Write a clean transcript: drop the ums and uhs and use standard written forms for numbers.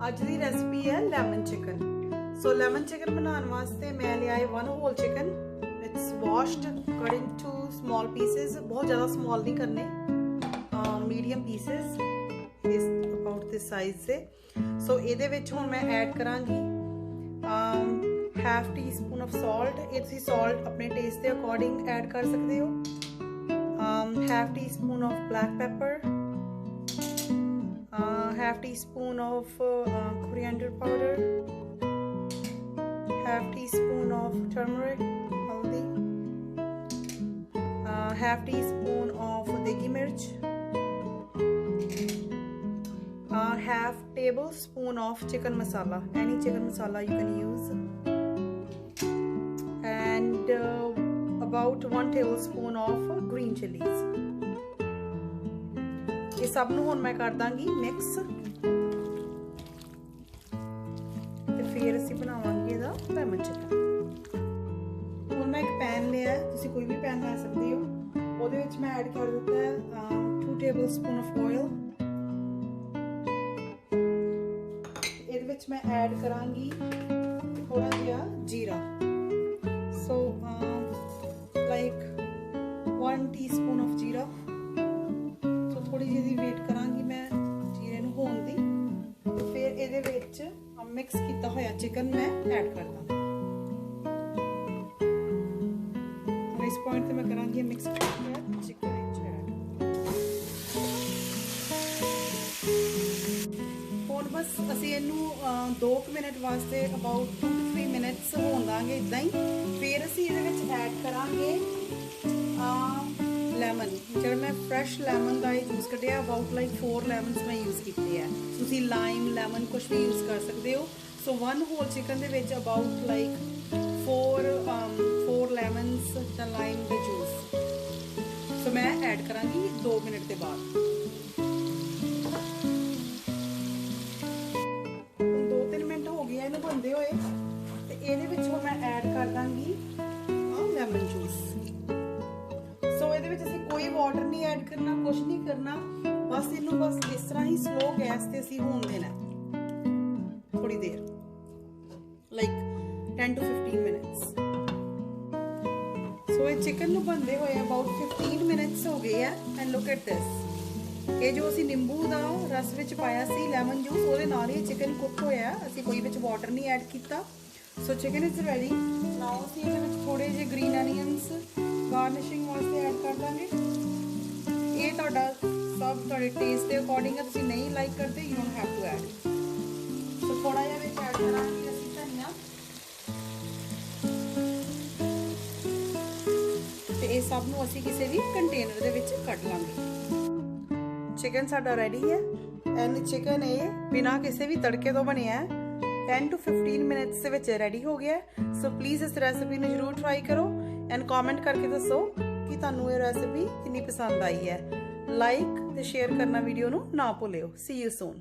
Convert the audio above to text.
ਅੱਜ ਦੀ ਰੈਸਿਪੀ है lemon chicken. So lemon chicken बनाने वास्ते मैं लिया 1 whole chicken. It's washed, cut into small pieces. बहुत ज़्यादा स्मॉल नहीं करने, medium pieces is about this size से। सो ये हुण मैं ऐड करांगी half teaspoon of salt. ये तुसीं सॉल्ट अपने टेस्ट के अकॉर्डिंग ऐड कर सकते हो। Half teaspoon of black pepper, half teaspoon of coriander powder, half teaspoon of turmeric, haldi, half teaspoon of degi mirch, half tablespoon of chicken masala, any chicken masala you can use, and about 1 tablespoon of green chilies। ये सब नूं हुण मैं कर Dangi mix ते फिर असीं बनावांगे इहदा लेमन चिकन। हुण मैं एक पैन लिया है, तुसीं कोई भी पैन लै सकदे हो। ਉਹਦੇ ਵਿੱਚ मैं ऐड कर दिता है 2 टेबलस्पून ऑफ ऑयल। ਇਹਦੇ ਵਿੱਚ मैं ऐड करांगी थोड़ा जिहा जीरा। सो लाइक 1 टीस्पून ऑफ जीरा। थोड़ी जी वेट करांगी मैं जीरे नूं होण दी। तो फिर ਇਹਦੇ ਵਿੱਚ मिक्स किया होया चिकन मैं ऐड कर ਦਾਂਗੀ। और इस पॉइंट ते मैं करांगी मिक्स करके चिकन ਵਿੱਚ ऐड। ਹੁਣ बस ਅਸੀਂ ਇਹਨੂੰ 2 ਮਿੰਟ ਵਾਸਤੇ ਅਬਾਊਟ 2 to 3 ਮਿੰਟਸ ਹੋਣ ਦਾਂਗੇ ਇਦਾਂ ਹੀ। ਫਿਰ ਅਸੀਂ ਇਹਦੇ ਵਿੱਚ ਐਡ ਕਰਾਂਗੇ ਲੈਮਨ। ਜਿਹੜਾ ਮੈਂ ਫਰੈਸ਼ ਲੈਮਨ ਦਾ ਜੂਸ ਕੱਢਿਆ, ਅਬਾਊਟ ਲਾਈਕ 4 ਲੈਮਨਸ ਮੈਂ ਯੂਜ਼ ਕੀਤੇ ਆ। ਤੁਸੀਂ ਲਾਈਮ ਲੈਮਨ ਕੁਝ ਵੀ ਯੂਜ਼ ਕਰ ਸਕਦੇ ਹੋ। ਸੋ 1 ਹੋਲ ਚਿਕਨ ਦੇ ਵਿੱਚ ਅਬਾਊਟ ਲਾਈਕ 4 ਲੈਮਨਸ ਦਾ ਲਾਈਮ ਦਾ ਜੂਸ। ਸੋ ਮੈਂ ਐਡ ਕਰਾਂਗੀ 2 ਮਿੰਟ ਦੇ ਬਾਅਦ। 2-3 ਮਿੰਟ ਹੋ ਗਏ ਇਹਨੂੰ ਬਣਦੇ ਹੋਏ, ਤੇ ਇਹਦੇ ਵਿੱਚ ਹੁਣ ਮੈਂ ਐਡ ਕਰ ਦਾਂਗੀ ਲੈਮਨ ਜੂਸ। ਸੋ ਇਹਦੇ ਵਿੱਚ ਅਸੀਂ ਕੋਈ ਵਾਟਰ ਨਹੀਂ ਐਡ ਕਰਨਾ, ਕੁਝ ਨਹੀਂ ਕਰਨਾ। ਬਸ ਇਹਨੂੰ ਬਸ ਇਸ ਤਰ੍ਹਾਂ ਹੀ ਸਲੋ ਗੈਸ ਤੇ ਅਸੀਂ ਹੋਣ ਦੇਣਾ ਥੋੜੀ ਦੇਰ, ਲਾਈਕ 10 to 15 ਮਿੰਟਸ। ਸੋ ਇਹ ਚਿਕਨ ਨੂੰ ਬਣਦੇ ਹੋਏ ਅਬਾਊਟ 15 ਮਿੰਟਸ ਹੋ ਗਏ ਆ। And look at this. ਇਹ ਜੋ ਅਸੀਂ ਨਿੰਬੂ ਦਾ ਰਸ ਵਿੱਚ ਪਾਇਆ ਸੀ ਲੈਮਨ ਜੂਸ, ਉਹਦੇ ਨਾਲ ਹੀ ਚਿਕਨ ਕੁੱਕ ਹੋਇਆ। ਅਸੀਂ ਕੋਈ ਵਿੱਚ ਵਾਟਰ ਨਹੀਂ ਐਡ ਕੀਤਾ। ਸੋ ਚਿਕਨ ਇਜ਼ ਰੈਡੀ। ਨਾਓ ਅਸੀਂ ਇਹਦੇ ਵਿੱਚ ਥੋੜੇ ਜਿਹੇ ਗ੍ਰੀਨ ਅਨੀਅਨਸ गार्निशिंग वास्ते ऐड कर देंगे। ये तुहाडा सब तुहाडे टेस्ट के अकॉर्डिंग है। तुसीं नहीं लाइक करते, you don't have to add. So थोड़ा जिहा विच ऐड करांगे असीं धनिया, ते इह सब नूं असीं किसी भी कंटेनर दे विच कढ लांगे। चिकन साडा रेडी है। एंड चिकन ये बिना किसी भी तड़के तो बनिया है। 10 to 15 मिनट्स ਦੇ ਵਿੱਚ रेडी हो गया है। सो प्लीज़ इस रेसिपी ਨੂੰ ਜ਼ਰੂਰ ट्राई करो एंड कमेंट करके दसो कि ਤੁਹਾਨੂੰ ਇਹ रेसिपी कितनी पसंद आई है। लाइक ਤੇ शेयर करना वीडियो ਨੂੰ ना भूलियो। सी यू सून।